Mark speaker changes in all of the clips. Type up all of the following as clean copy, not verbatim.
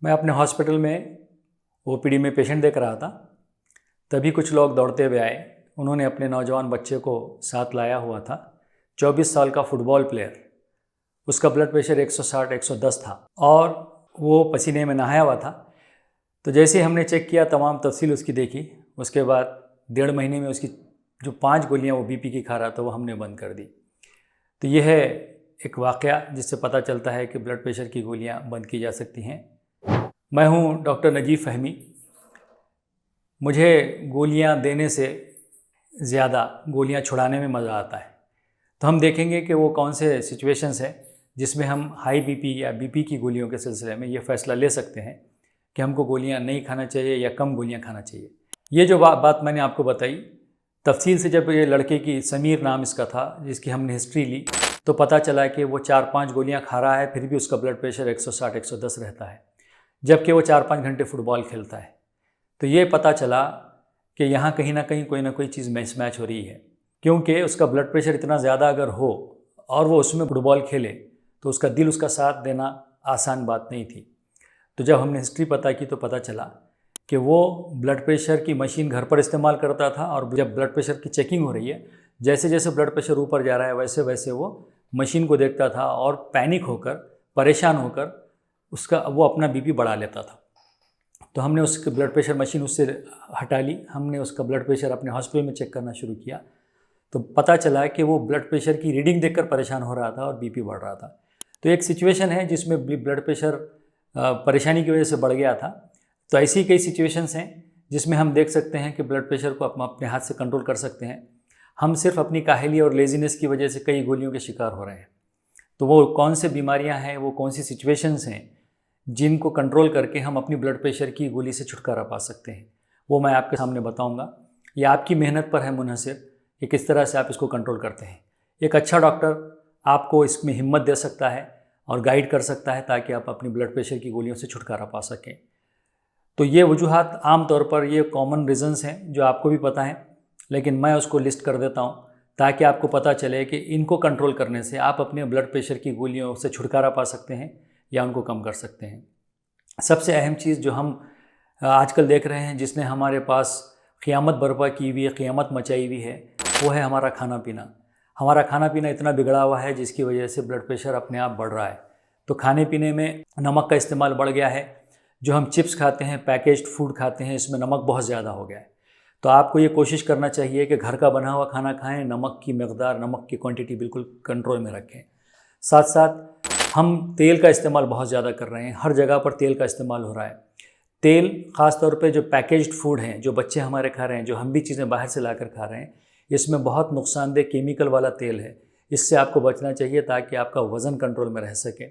Speaker 1: मैं अपने हॉस्पिटल में ओपीडी में पेशेंट देख रहा था, तभी कुछ लोग दौड़ते हुए आए। उन्होंने अपने नौजवान बच्चे को साथ लाया हुआ था। 24 साल का फुटबॉल प्लेयर, उसका ब्लड प्रेशर 160-110 था और वो पसीने में नहाया हुआ था। तो जैसे हमने चेक किया, तमाम तफसील उसकी देखी, उसके बाद 1.5 महीने में उसकी जो 5 गोलियां वो बीपी की खा रहा था वो हमने बंद कर दी। तो यह है एक वाक़या जिससे पता चलता है कि ब्लड प्रेशर की गोलियां बंद की जा सकती हैं। मैं हूं डॉक्टर नजीब फ़हमी। मुझे गोलियां देने से ज़्यादा गोलियां छुड़ाने में मज़ा आता है। तो हम देखेंगे कि वो कौन से सिचुएशंस हैं जिसमें हम हाई बीपी या बीपी की गोलियों के सिलसिले में ये फ़ैसला ले सकते हैं कि हमको गोलियां नहीं खाना चाहिए या कम गोलियां खाना चाहिए। ये जो बात मैंने आपको बताई तफसील से, जब ये लड़के की समीर नाम इसका था जिसकी हमने हिस्ट्री ली, तो पता चला कि वो 4-5 गोलियां खा रहा है, फिर भी उसका ब्लड प्रेशर 160-110 रहता है, जबकि वो 4-5 घंटे फुटबॉल खेलता है। तो ये पता चला कि यहाँ कहीं ना कोई चीज़ मिसमैच हो रही है, क्योंकि उसका ब्लड प्रेशर इतना ज़्यादा अगर हो और वो उसमें फुटबॉल खेले तो उसका दिल उसका साथ देना आसान बात नहीं थी। तो जब हमने हिस्ट्री पता की तो पता चला कि वो ब्लड प्रेशर की मशीन घर पर इस्तेमाल करता था, और जब ब्लड प्रेशर की चेकिंग हो रही है, जैसे जैसे ब्लड प्रेशर ऊपर जा रहा है वैसे वैसे वो मशीन को देखता था और पैनिक होकर, परेशान होकर वो अपना बीपी बढ़ा लेता था। तो हमने उसकी ब्लड प्रेशर मशीन उससे हटा ली। हमने उसका ब्लड प्रेशर अपने हॉस्पिटल में चेक करना शुरू किया, तो पता चला कि वो ब्लड प्रेशर की रीडिंग देखकर परेशान हो रहा था और बीपी बढ़ रहा था। तो एक सिचुएशन है जिसमें ब्लड प्रेशर परेशानी की वजह से बढ़ गया था। तो ऐसी कई सिचुएशंस हैं जिसमें हम देख सकते हैं कि ब्लड प्रेशर को अपने हाथ से कंट्रोल कर सकते हैं। हम सिर्फ अपनी काहली और लेजीनेस की वजह से कई गोलियों के शिकार हो रहे हैं। तो वो कौन से बीमारियां हैं, वो कौन सी सिचुएशंस हैं जिनको कंट्रोल करके हम अपनी ब्लड प्रेशर की गोली से छुटकारा पा सकते हैं, वो मैं आपके सामने बताऊंगा। ये आपकी मेहनत पर है मुनहसर कि किस तरह से आप इसको कंट्रोल करते हैं। एक अच्छा डॉक्टर आपको इसमें हिम्मत दे सकता है और गाइड कर सकता है ताकि आप अपनी ब्लड प्रेशर की गोलियों से छुटकारा पा सकें। तो ये वजूहात आम तौर पर ये कॉमन रीज़न्स हैं जो आपको भी पता है, लेकिन मैं उसको लिस्ट कर देता हूँ ताकि आपको पता चले कि इनको कंट्रोल करने से आप अपने ब्लड प्रेशर की गोलियों से छुटकारा पा सकते हैं या उनको कम कर सकते हैं। सबसे अहम चीज़ जो हम आजकल देख रहे हैं, जिसने हमारे पास क़ियामत बर्पा की हुई है, क़ियामत मचाई हुई है, वो है हमारा खाना पीना। हमारा खाना पीना इतना बिगड़ा हुआ है जिसकी वजह से ब्लड प्रेशर अपने आप बढ़ रहा है। तो खाने पीने में नमक का इस्तेमाल बढ़ गया है। जो हम चिप्स खाते हैं, पैकेज्ड फूड खाते हैं, इसमें नमक बहुत ज़्यादा हो गया है। तो आपको ये कोशिश करना चाहिए कि घर का बना हुआ खाना खाएं, नमक की मकदार, नमक की क्वांटिटी बिल्कुल कंट्रोल में रखें। साथ साथ हम तेल का इस्तेमाल बहुत ज़्यादा कर रहे हैं, हर जगह पर तेल का इस्तेमाल हो रहा है। तेल ख़ास तौर पे जो पैकेज्ड फूड हैं, जो बच्चे हमारे खा रहे हैं, जो हम भी चीज़ें बाहर से लाकर खा रहे हैं, इसमें बहुत नुकसानदेह केमिकल वाला तेल है। इससे आपको बचना चाहिए ताकि आपका वज़न कंट्रोल में रह सके।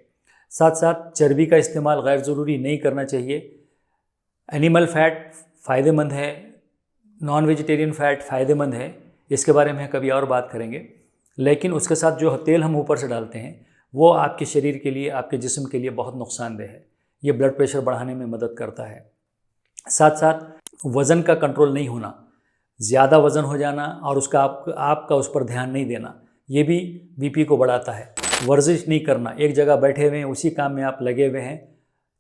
Speaker 1: साथ साथ चर्बी का इस्तेमाल गैर ज़रूरी नहीं करना चाहिए। एनिमल फ़ैट फ़ायदेमंद है, नॉन वेजिटेरियन फ़ैट फ़ायदेमंद है, इसके बारे में कभी और बात करेंगे। लेकिन उसके साथ जो तेल हम ऊपर से डालते हैं वो आपके शरीर के लिए, आपके जिस्म के लिए बहुत नुकसानदेह है। ये ब्लड प्रेशर बढ़ाने में मदद करता है। साथ साथ वज़न का कंट्रोल नहीं होना, ज़्यादा वज़न हो जाना और उसका आपका उस पर ध्यान नहीं देना, ये भी बीपी को बढ़ाता है। वर्जिश नहीं करना, एक जगह बैठे हुए हैं, उसी काम में आप लगे हुए हैं,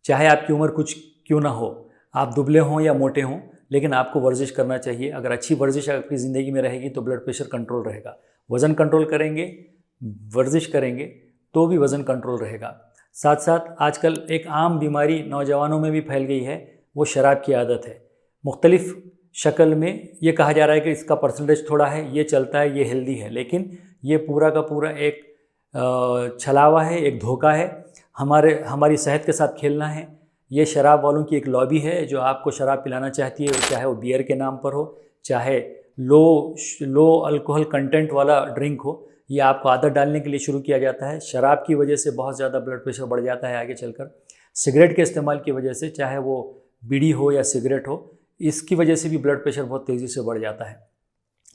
Speaker 1: चाहे आपकी उम्र कुछ क्यों ना हो, आप दुबले हों या मोटे हों, लेकिन आपको वर्जिश करना चाहिए। अगर अच्छी वर्जिश आपकी ज़िंदगी में रहेगी तो ब्लड प्रेशर कंट्रोल रहेगा। वज़न कंट्रोल करेंगे, वर्जिश करेंगे तो भी वज़न कंट्रोल रहेगा। साथ साथ आजकल एक आम बीमारी नौजवानों में भी फैल गई है, वो शराब की आदत है। मुख्तलिफ़ शक्ल में ये कहा जा रहा है कि इसका परसेंटेज थोड़ा है, ये चलता है, ये हेल्दी है, लेकिन ये पूरा का पूरा एक छलावा है, एक धोखा है। हमारी सेहत के साथ खेलना है। ये शराब वालों की एक लॉबी है जो आपको शराब पिलाना चाहती है, चाहे वो बियर के नाम पर हो, चाहे लो अल्कोहल कंटेंट वाला ड्रिंक हो। ये आपको आदत डालने के लिए शुरू किया जाता है। शराब की वजह से बहुत ज़्यादा ब्लड प्रेशर बढ़ जाता है आगे चलकर। सिगरेट के इस्तेमाल की वजह से, चाहे वो बीड़ी हो या सिगरेट हो, इसकी वजह से भी ब्लड प्रेशर बहुत तेज़ी से बढ़ जाता है।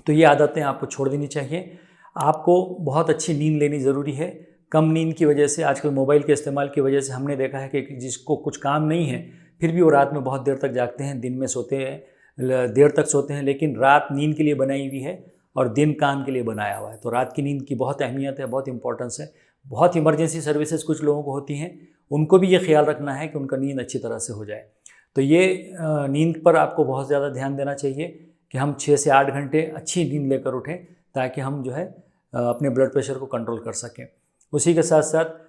Speaker 1: तो ये आदतें आपको छोड़ देनी चाहिए। आपको बहुत अच्छी नींद लेनी ज़रूरी है। कम नींद की वजह से, आजकल मोबाइल के इस्तेमाल की वजह से हमने देखा है कि जिसको कुछ काम नहीं है फिर भी वो रात में बहुत देर तक जागते हैं, दिन में सोते हैं, देर तक सोते हैं, लेकिन रात नींद के लिए बनाई हुई है और दिन काम के लिए बनाया हुआ है। तो रात की नींद की बहुत अहमियत है, बहुत इंपॉर्टेंस है। बहुत इमरजेंसी सर्विसेज कुछ लोगों को होती हैं, उनको भी ये ख्याल रखना है कि उनका नींद अच्छी तरह से हो जाए। तो ये नींद पर आपको बहुत ज़्यादा ध्यान देना चाहिए कि हम 6 से 8 घंटे अच्छी नींद लेकर उठें, ताकि हम जो है अपने ब्लड प्रेशर को कंट्रोल कर सकें। उसी के साथ साथ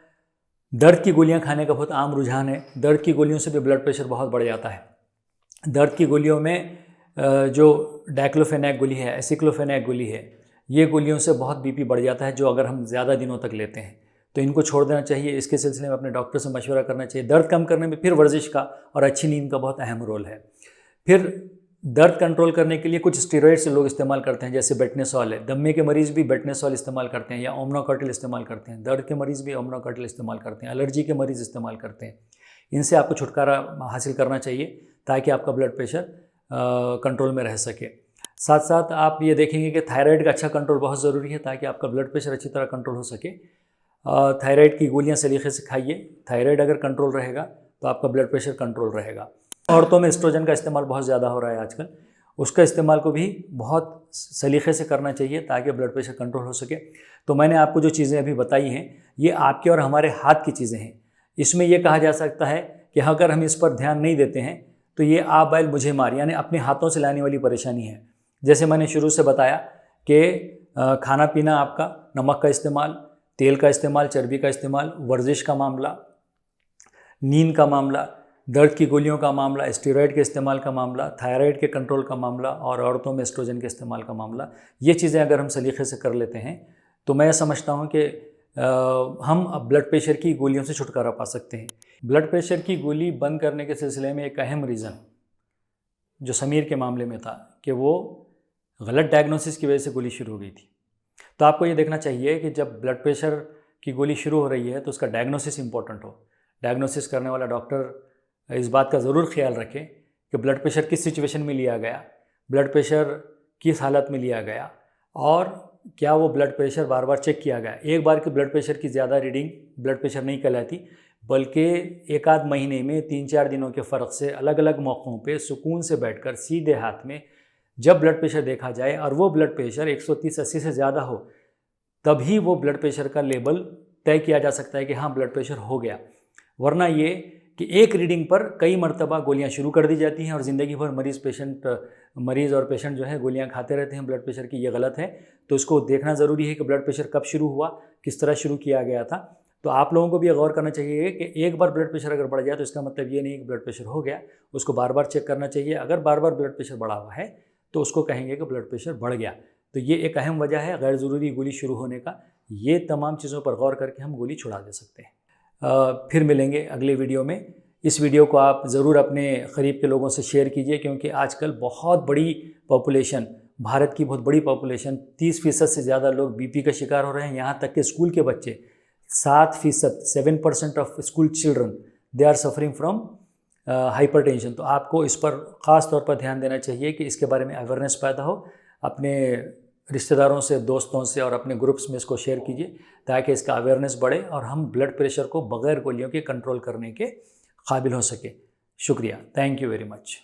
Speaker 1: दर्द की गोलियां खाने का बहुत आम रुझान है। दर्द की गोलियों से भी ब्लड प्रेशर बहुत बढ़ जाता है। दर्द की गोलियों में जो डाइक्लोफेनैक गोली है, एसिक्लोफेनैक गोली है, ये गोलियों से बहुत बीपी बढ़ जाता है, जो अगर हम ज़्यादा दिनों तक लेते हैं तो इनको छोड़ देना चाहिए। इसके सिलसिले में अपने डॉक्टर से मशवरा करना चाहिए। दर्द कम करने में फिर वर्जिश का और अच्छी नींद का बहुत अहम रोल है। फिर दर्द कंट्रोल करने के लिए कुछ स्टेरॉइड्स लोग इस्तेमाल करते हैं, जैसे बेटनेसोल है। दम्मे के मरीज़ भी बेटनेसोल इस्तेमाल करते हैं या ओमनोकॉटिल इस्तेमाल करते हैं। दर्द के मरीज़ भी ओमनोकॉटिल इस्तेमाल करते हैं। एलर्जी के मरीज़ इस्तेमाल करते हैं। इनसे आपको छुटकारा हासिल करना चाहिए ताकि आपका ब्लड प्रेशर कंट्रोल में रह सके। साथ साथ आप ये देखेंगे कि थायराइड का अच्छा कंट्रोल बहुत ज़रूरी है, ताकि आपका ब्लड प्रेशर अच्छी तरह कंट्रोल हो सके। थायराइड की गोलियां सलीके से खाइए। थायराइड अगर कंट्रोल रहेगा तो आपका ब्लड प्रेशर कंट्रोल रहेगा। औरतों में एस्ट्रोजन का इस्तेमाल बहुत ज़्यादा हो रहा है आजकल, उसका इस्तेमाल को भी बहुत सलीके से करना चाहिए ताकि ब्लड प्रेशर कंट्रोल हो सके। तो मैंने आपको जो चीज़ें अभी बताई हैं, ये आपके और हमारे हाथ की चीज़ें हैं। इसमें यह कहा जा सकता है कि अगर हम इस पर ध्यान नहीं देते हैं तो ये आप बैल मुझे मार, यानी अपने हाथों से लाने वाली परेशानी है। जैसे मैंने शुरू से बताया कि खाना पीना, आपका नमक का इस्तेमाल, तेल का इस्तेमाल, चर्बी का इस्तेमाल, वर्जिश का मामला, नींद का मामला, दर्द की गोलियों का मामला, स्टेरॉइड के इस्तेमाल का मामला, थायराइड के कंट्रोल का मामला और औरतों में एस्ट्रोजन के इस्तेमाल का मामला, ये चीज़ें अगर हम सलीके से कर लेते हैं तो मैं समझता हूँ कि हम अब ब्लड प्रेशर की गोलियों से छुटकारा पा सकते हैं। ब्लड प्रेशर की गोली बंद करने के सिलसिले में एक अहम रीज़न जो समीर के मामले में था कि वो गलत डायग्नोसिस की वजह से गोली शुरू हो गई थी। तो आपको ये देखना चाहिए कि जब ब्लड प्रेशर की गोली शुरू हो रही है तो उसका डायग्नोसिस इंपॉर्टेंट हो। डायग्नोसिस करने वाला डॉक्टर इस बात का ज़रूर ख्याल रखे कि ब्लड प्रेशर किस सिचुएशन में लिया गया, ब्लड प्रेशर किस हालत में लिया गया और क्या वो ब्लड प्रेशर बार बार चेक किया गया। एक बार के ब्लड प्रेशर की ज़्यादा रीडिंग ब्लड प्रेशर नहीं कहलाती, बल्कि एक आध महीने में 3-4 दिनों के फ़र्क से अलग अलग मौक़ों पे सुकून से बैठकर सीधे हाथ में जब ब्लड प्रेशर देखा जाए और वो ब्लड प्रेशर 130-80 से ज़्यादा हो, तभी वो ब्लड प्रेशर का लेवल तय किया जा सकता है कि हाँ ब्लड प्रेशर हो गया। वरना ये कि एक रीडिंग पर कई मरतबा गोलियां शुरू कर दी जाती हैं और ज़िंदगी भर मरीज़ और पेशेंट जो है गोलियां खाते रहते हैं ब्लड प्रेशर की। ये गलत है। तो इसको देखना ज़रूरी है कि ब्लड प्रेशर कब शुरू हुआ, किस तरह शुरू किया गया था। तो आप लोगों को भी गौर करना चाहिए कि एक बार ब्लड प्रेशर अगर बढ़ जाए तो इसका मतलब ये नहीं कि ब्लड प्रेशर हो गया, उसको बार बार चेक करना चाहिए। अगर बार बार ब्लड प्रेशर बढ़ा हुआ है तो उसको कहेंगे कि ब्लड प्रेशर बढ़ गया। तो ये एक अहम वजह है गैर ज़रूरी गोली शुरू होने का। ये तमाम चीज़ों पर गौर करके हम गोली छुड़ा दे सकते हैं। फिर मिलेंगे अगले वीडियो में। इस वीडियो को आप ज़रूर अपने करीब के लोगों से शेयर कीजिए, क्योंकि आजकल बहुत बड़ी पॉपुलेशन, भारत की बहुत बड़ी पॉपुलेशन 30% से ज़्यादा लोग बीपी का शिकार हो रहे हैं। यहाँ तक कि स्कूल के बच्चे 7% of school children they are suffering from hypertension. तो आपको इस पर ख़ास तौर पर ध्यान देना चाहिए कि इसके बारे में अवेयरनेस पैदा हो। अपने रिश्तेदारों से, दोस्तों से और अपने ग्रुप्स में इसको शेयर कीजिए ताकि इसका अवेयरनेस बढ़े और हम ब्लड प्रेशर को बग़ैर गोलियों के कंट्रोल करने के काबिल हो सके। शुक्रिया। Thank you very much.